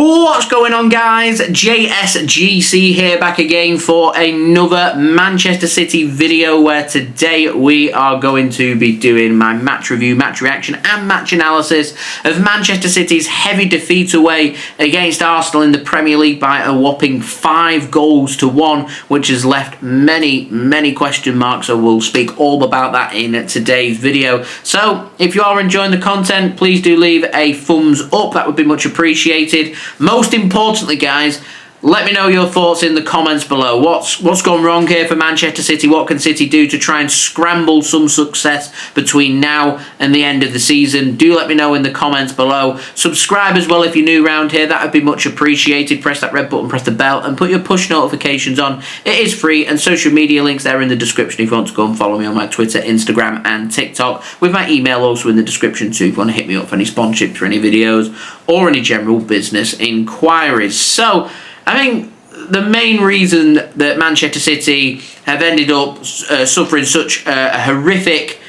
What's going on, guys? JSGC here, back again for another Manchester City video, where today we are going to be doing my match review, match reaction and match analysis of Manchester City's heavy defeat away against Arsenal in the Premier League by a whopping 5-1, which has left many question marks. So we'll speak all about that in today's video. So if you are enjoying the content, please do leave a thumbs up. That would be much appreciated. Most importantly, guys, let me know your thoughts in the comments below. What's gone wrong here for Manchester City? What can City do to try and scramble some success between now and the end of the season? Do let me know in the comments below. Subscribe as well if you're new around here. That would be much appreciated. Press that red button, press the bell, and put your push notifications on. It is free, and social media links there in the description if you want to go and follow me on my Twitter, Instagram, and TikTok. With my email also in the description too if you want to hit me up for any sponsorships for any videos or any general business inquiries. So, I think the main reason that Manchester City have ended up suffering such a horrific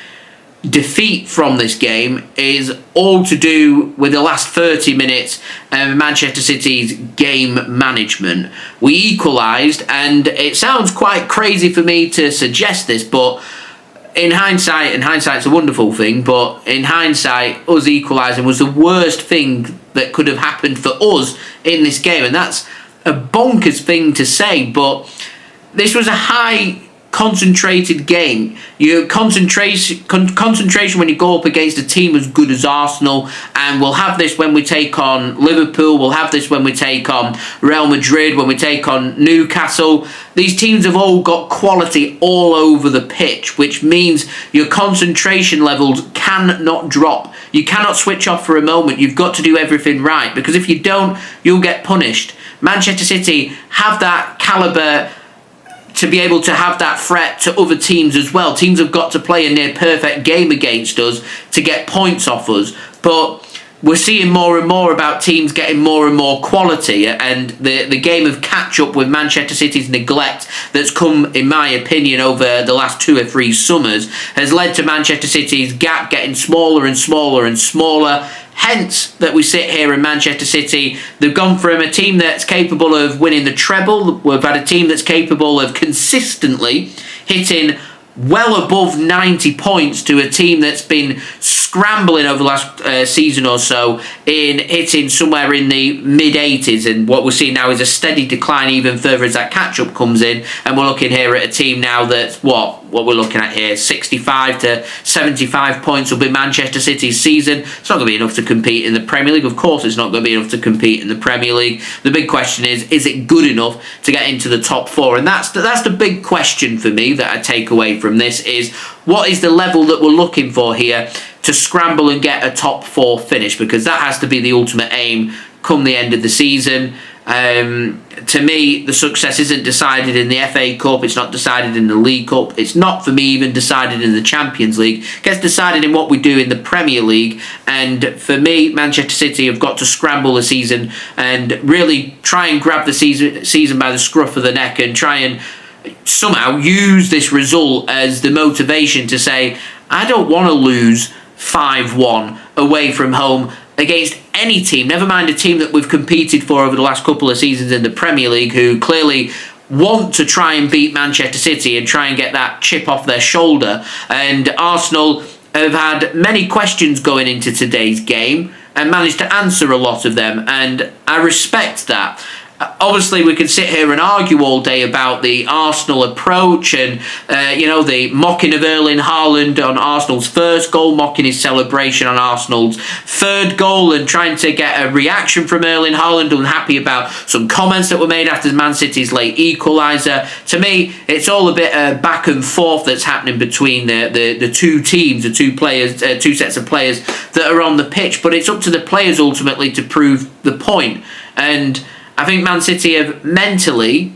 defeat from this game is all to do with the last 30 minutes of Manchester City's game management. We equalised, and it sounds quite crazy for me to suggest this, but in hindsight, and hindsight's a wonderful thing, but in hindsight, us equalising was the worst thing that could have happened for us in this game, and that's a bonkers thing to say, but this was a high concentrated game. Your concentration when you go up against a team as good as Arsenal, and we'll have this when we take on Liverpool, we'll have this when we take on Real Madrid, when we take on Newcastle. These teams have all got quality all over the pitch, which means your concentration levels cannot drop. You cannot switch off for a moment. You've got to do everything right, because if you don't, you'll get punished. Manchester City have that calibre to be able to have that threat to other teams as well. Teams have got to play a near perfect game against us to get points off us. But we're seeing more and more about teams getting more and more quality, and the game of catch-up with Manchester City's neglect that's come, in my opinion, over the last 2 or 3 summers has led to Manchester City's gap getting smaller and smaller and smaller. Hence, that we sit here in Manchester City, they've gone from a team that's capable of winning the treble. We've had a team that's capable of consistently hitting well above 90 points to a team that's been scrambling over the last season or so in hitting somewhere in the mid-80s, and what we're seeing now is a steady decline even further as that catch-up comes in, and we're looking here at a team now that's what we're looking at here, 65 to 75 points will be Manchester City's season. It's not going to be enough to compete in the Premier League. Of course it's not going to be enough to compete in the Premier League. The big question is it good enough to get into the top 4? And that's the big question for me that I take away from this, is what is the level that we're looking for here to scramble and get a top 4 finish, because that has to be the ultimate aim come the end of the season. To me, the success isn't decided in the FA Cup, it's not decided in the League Cup, it's not for me even decided in the Champions League. It gets decided in what we do in the Premier League, and for me, Manchester City have got to scramble the season and really try and grab the season by the scruff of the neck and try and somehow use this result as the motivation to say, I don't want to lose 5-1 away from home against any team, never mind a team that we've competed for over the last couple of seasons in the Premier League, who clearly want to try and beat Manchester City and try and get that chip off their shoulder. And Arsenal have had many questions going into today's game and managed to answer a lot of them, and I respect that. Obviously, we could sit here and argue all day about the Arsenal approach and, the mocking of Erling Haaland on Arsenal's first goal, mocking his celebration on Arsenal's third goal, and trying to get a reaction from Erling Haaland, unhappy about some comments that were made after Man City's late equaliser. To me, it's all a bit back and forth that's happening between the two teams, the two players, two sets of players that are on the pitch, but it's up to the players ultimately to prove the point. And I think Man City have mentally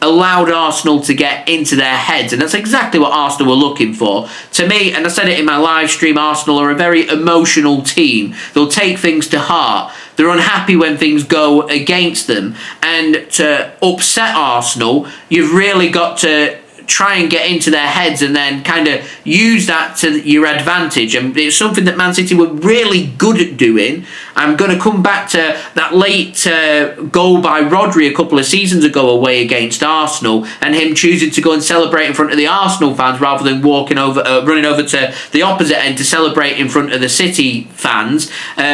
allowed Arsenal to get into their heads, and that's exactly what Arsenal were looking for. To me, and I said it in my live stream, Arsenal are a very emotional team. They'll take things to heart. They're unhappy when things go against them, and to upset Arsenal, you've really got to try and get into their heads and then kind of use that to your advantage. And it's something that Man City were really good at doing. I'm going to come back to that late goal by Rodri a couple of seasons ago away against Arsenal, and him choosing to go and celebrate in front of the Arsenal fans rather than running over to the opposite end to celebrate in front of the City fans,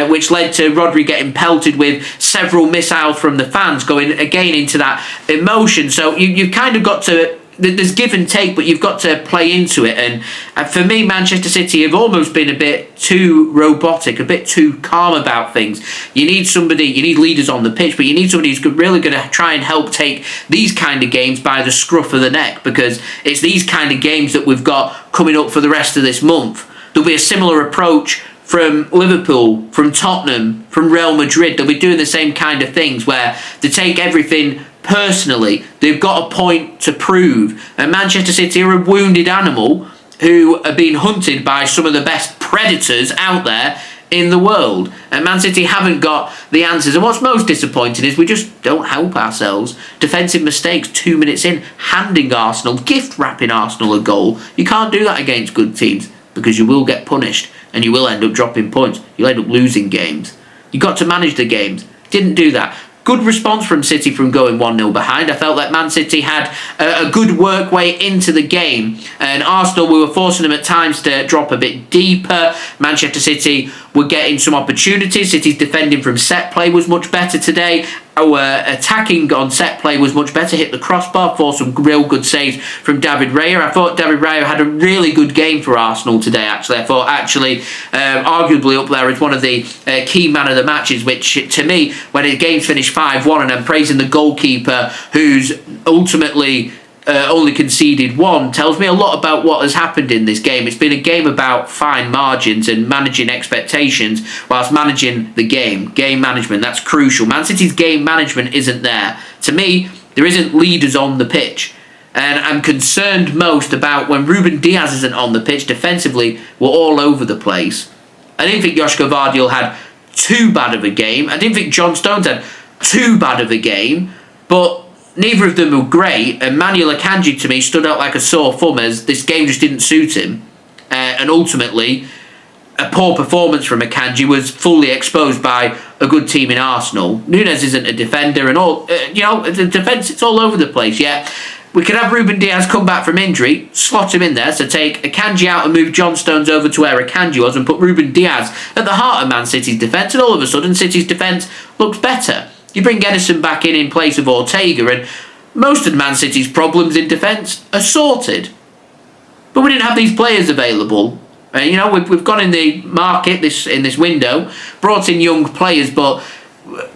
which led to Rodri getting pelted with several missiles from the fans, going again into that emotion. So you've kind of got to, there's give and take, but you've got to play into it. And for me, Manchester City have almost been a bit too robotic, a bit too calm about things. You need leaders on the pitch, but you need somebody who's really going to try and help take these kind of games by the scruff of the neck, because it's these kind of games that we've got coming up for the rest of this month. There'll be a similar approach from Liverpool, from Tottenham, from Real Madrid. They'll be doing the same kind of things where they take everything personally. They've got a point to prove. And Manchester City are a wounded animal who are being hunted by some of the best predators out there in the world. And Man City haven't got the answers. And what's most disappointing is we just don't help ourselves. Defensive mistakes 2 minutes in, handing Arsenal, gift wrapping Arsenal a goal. You can't do that against good teams, because you will get punished and you will end up dropping points. You'll end up losing games. You've got to manage the games. Didn't do that. Good response from City from going 1-0 behind. I felt like Man City had a good work way into the game. And Arsenal, we were forcing them at times to drop a bit deeper. Manchester City were getting some opportunities. City's defending from set play was much better today. Our attacking on set play was much better. Hit the crossbar for some real good saves from David Raya. I thought David Raya had a really good game for Arsenal today, actually. I thought, arguably up there as one of the key man of the matches, which to me, when the game finished 5-1, and I'm praising the goalkeeper who's ultimately only conceded one, tells me a lot about what has happened in this game. It's been a game about fine margins and managing expectations whilst managing the game. Game management, that's crucial. Man City's game management isn't there. To me, there isn't leaders on the pitch. And I'm concerned most about when Ruben Dias isn't on the pitch. Defensively, we're all over the place. I didn't think Josko Gvardiol had too bad of a game. I didn't think John Stones had too bad of a game. But neither of them were great, and Manuel Akanji to me stood out like a sore thumb, as this game just didn't suit him. And ultimately, a poor performance from Akanji was fully exposed by a good team in Arsenal. Núñez isn't a defender, and all the defence, it's all over the place. Yeah, we could have Ruben Dias come back from injury, slot him in there, so take Akanji out and move John Stones over to where Akanji was, and put Ruben Dias at the heart of Man City's defence, and all of a sudden City's defence looks better. You bring Ederson back in place of Ortega, and most of Man City's problems in defence are sorted. But we didn't have these players available. We've gone in the market in this window, brought in young players, but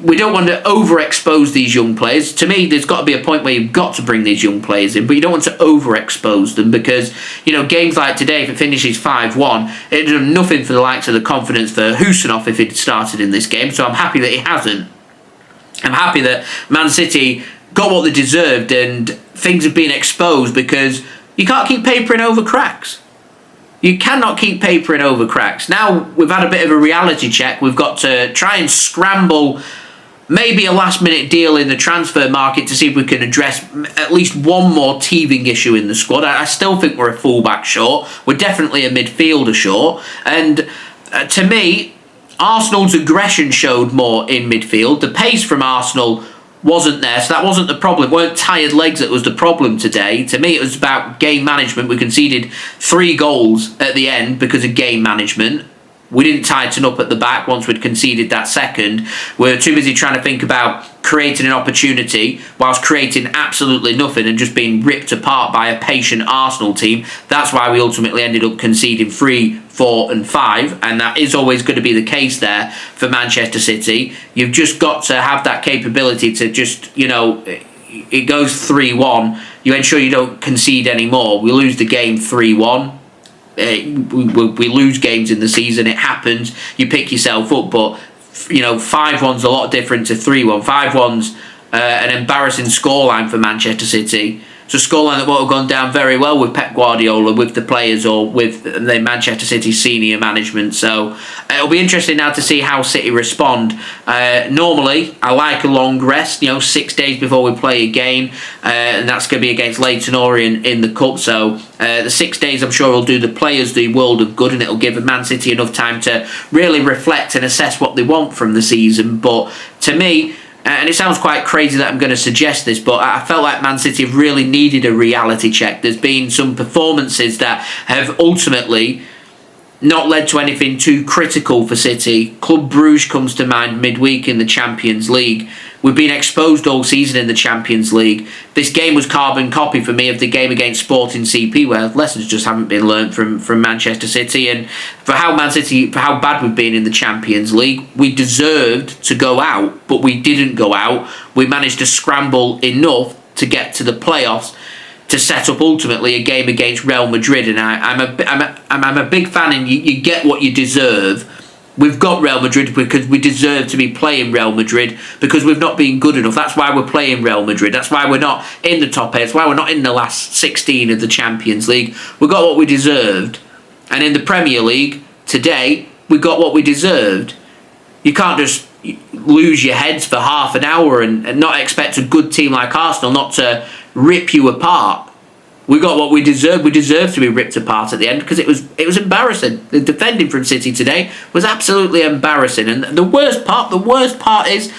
we don't want to overexpose these young players. To me, there's got to be a point where you've got to bring these young players in, but you don't want to overexpose them, because games like today, if it finishes 5-1, it does nothing for the likes of the confidence for Khusanov if he'd started in this game. So I'm happy that he hasn't. I'm happy that Man City got what they deserved and things have been exposed, because you can't keep papering over cracks. You cannot keep papering over cracks. Now we've had a bit of a reality check. We've got to try and scramble maybe a last-minute deal in the transfer market to see if we can address at least one more teething issue in the squad. I still think we're a fullback short. We're definitely a midfielder short. And to me, Arsenal's aggression showed more in midfield. The pace from Arsenal wasn't there, so that wasn't the problem. It weren't tired legs that was the problem today. To me, it was about game management. We conceded 3 goals at the end because of game management. We didn't tighten up at the back once we'd conceded that second. We were too busy trying to think about creating an opportunity whilst creating absolutely nothing and just being ripped apart by a patient Arsenal team. That's why we ultimately ended up conceding 3, 4 and 5, and that is always going to be the case there for Manchester City. You've just got to have that capability to just, it goes 3-1. You ensure you don't concede anymore. We lose the game 3-1. We lose games in the season. It happens. You pick yourself up, but 5-1's a lot different to 3-1. 5-1's an embarrassing scoreline for Manchester City. It's a scoreline that won't have gone down very well with Pep Guardiola, with the players, or with the Manchester City senior management. So it'll be interesting now to see how City respond. Normally, I like a long rest, 6 days before we play a game, and that's going to be against Leyton Orient in the Cup. So the 6 days, I'm sure, will do the players the world of good, and it'll give Man City enough time to really reflect and assess what they want from the season. But to me, and it sounds quite crazy that I'm going to suggest this, but I felt like Man City have really needed a reality check. There's been some performances that have ultimately not led to anything too critical for City. Club Brugge comes to mind midweek in the Champions League. We've been exposed all season in the Champions League. This game was carbon copy for me of the game against Sporting CP, where lessons just haven't been learnt from Manchester City. And for how bad we've been in the Champions League, we deserved to go out, but we didn't go out. We managed to scramble enough to get to the playoffs to set up ultimately a game against Real Madrid. And I'm a big fan, and you get what you deserve. We've got Real Madrid because we deserve to be playing Real Madrid, because we've not been good enough. That's why we're playing Real Madrid. That's why we're not in the top 8. That's why we're not in the last 16 of the Champions League. We got what we deserved. And in the Premier League today, we got what we deserved. You can't just lose your heads for half an hour and not expect a good team like Arsenal not to rip you apart. We got what we deserved. We deserved to be ripped apart at the end, because it was embarrassing. The defending from City today was absolutely embarrassing. And the worst part is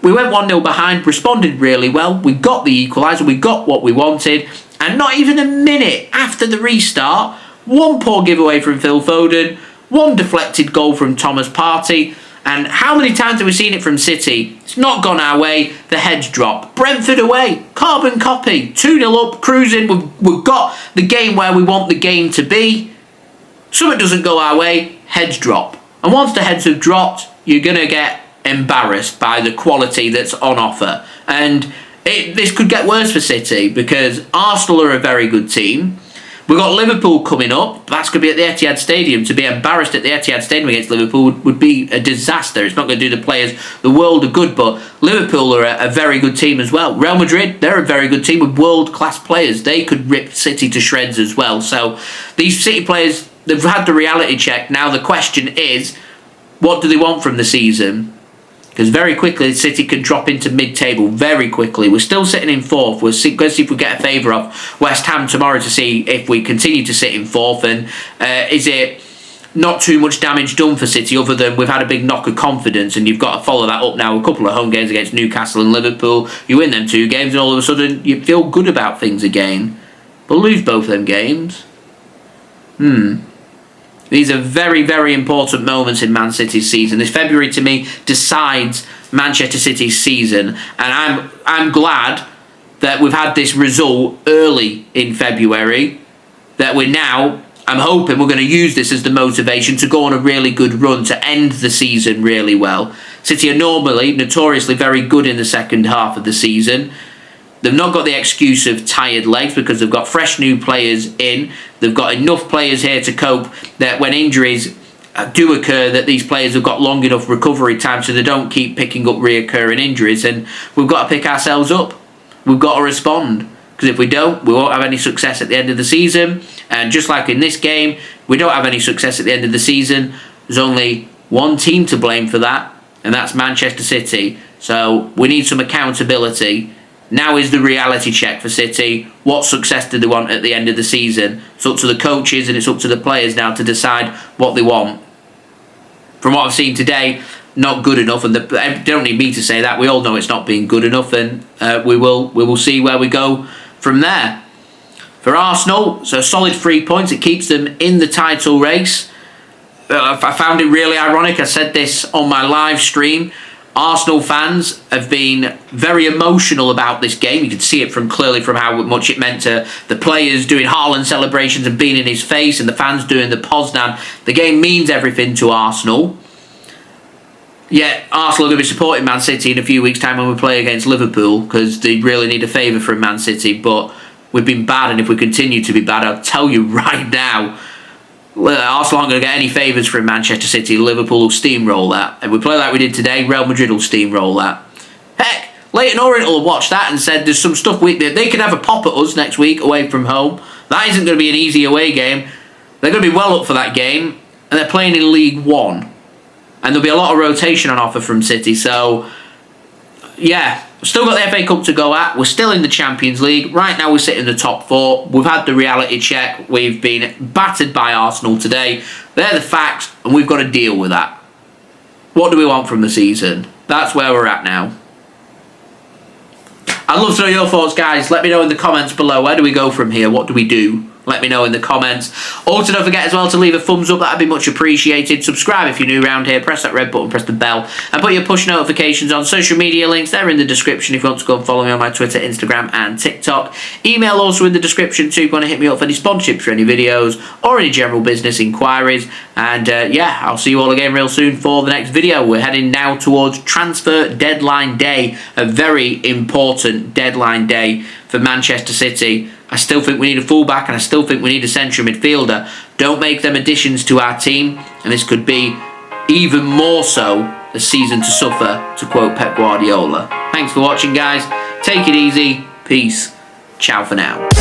we went 1-0 behind, responded really well. We got the equaliser. We got what we wanted. And not even a minute after the restart, one poor giveaway from Phil Foden, one deflected goal from Thomas Partey. And how many times have we seen it from City? It's not gone our way. The heads drop. Brentford away. Carbon copy. 2-0 up. Cruising. We've got the game where we want the game to be. Something doesn't go our way. Heads drop. And once the heads have dropped, you're going to get embarrassed by the quality that's on offer. And this could get worse for City, because Arsenal are a very good team. We've got Liverpool coming up. That's going to be at the Etihad Stadium. To be embarrassed at the Etihad Stadium against Liverpool would be a disaster. It's not going to do the players the world of good, but Liverpool are a very good team as well. Real Madrid, they're a very good team with world-class players. They could rip City to shreds as well. So these City players, they've had the reality check. Now the question is, what do they want from the season? Because very quickly, City can drop into mid-table very quickly. We're still sitting in 4th. We're going to see if we get a favour off West Ham tomorrow to see if we continue to sit in 4th. And is it not too much damage done for City, other than we've had a big knock of confidence, and you've got to follow that up now. A couple of home games against Newcastle and Liverpool. You win them 2 games, and all of a sudden you feel good about things again. But lose both them games. These are very, very important moments in Man City's season. This February, to me, decides Manchester City's season. And I'm glad that we've had this result early in February. That I'm hoping we're going to use this as the motivation to go on a really good run to end the season really well. City are notoriously very good in the second half of the season. They've not got the excuse of tired legs, because they've got fresh new players in. They've got enough players here to cope that when injuries do occur, that these players have got long enough recovery time so they don't keep picking up reoccurring injuries. And we've got to pick ourselves up. We've got to respond, because if we don't, we won't have any success at the end of the season. And just like in this game, we don't have any success at the end of the season. There's only one team to blame for that, and that's Manchester City. So we need some accountability. Now is the reality check for City. What success do they want at the end of the season? It's up to the coaches and it's up to the players now to decide what they want. From what I've seen today, not good enough, and they don't need me to say that. We all know it's not been good enough, and we will see where we go from there. For Arsenal, so solid 3 points. It keeps them in the title race. I found it really ironic. I said this on my live stream. Arsenal fans have been very emotional about this game. You can see it clearly from how much it meant to the players doing Haaland celebrations and being in his face, and the fans doing the Poznan. The game means everything to Arsenal. Yet Arsenal are going to be supporting Man City in a few weeks' time when we play against Liverpool, because they really need a favour from Man City. But we've been bad, and if we continue to be bad, I'll tell you right now, Arsenal aren't going to get any favours from Manchester City. Liverpool will steamroll that. If we play like we did today, Real Madrid will steamroll that. Heck, Leyton Orient will have watched that and said there's some stuff they could have a pop at us next week away from home. That isn't going to be an easy away game. They're going to be well up for that game, and they're playing in League One. And there'll be a lot of rotation on offer from City. So, yeah, still got the FA Cup to go at. We're still in the Champions League. Right now we sit in the top 4. We've had the reality check. We've been battered by Arsenal today. They're the facts, and we've got to deal with that. What do we want from the season? That's where we're at now. I'd love to know your thoughts, guys. Let me know in the comments below. Where do we go from here? What do we do? Let me know in the comments. Also, don't forget as well to leave a thumbs up. That'd be much appreciated. Subscribe if you're new around here. Press that red button, press the bell, and put your push notifications on. Social media links, they're in the description if you want to go and follow me on my Twitter, Instagram, and TikTok. Email also in the description too if you want to hit me up for any sponsorships for any videos or any general business inquiries. And yeah, I'll see you all again real soon for the next video. We're heading now towards transfer deadline day, a very important deadline day for Manchester City. I still think we need a fullback and I still think we need a central midfielder. Don't make them additions to our team, and this could be even more so a season to suffer, to quote Pep Guardiola. Thanks for watching, guys. Take it easy. Peace. Ciao for now.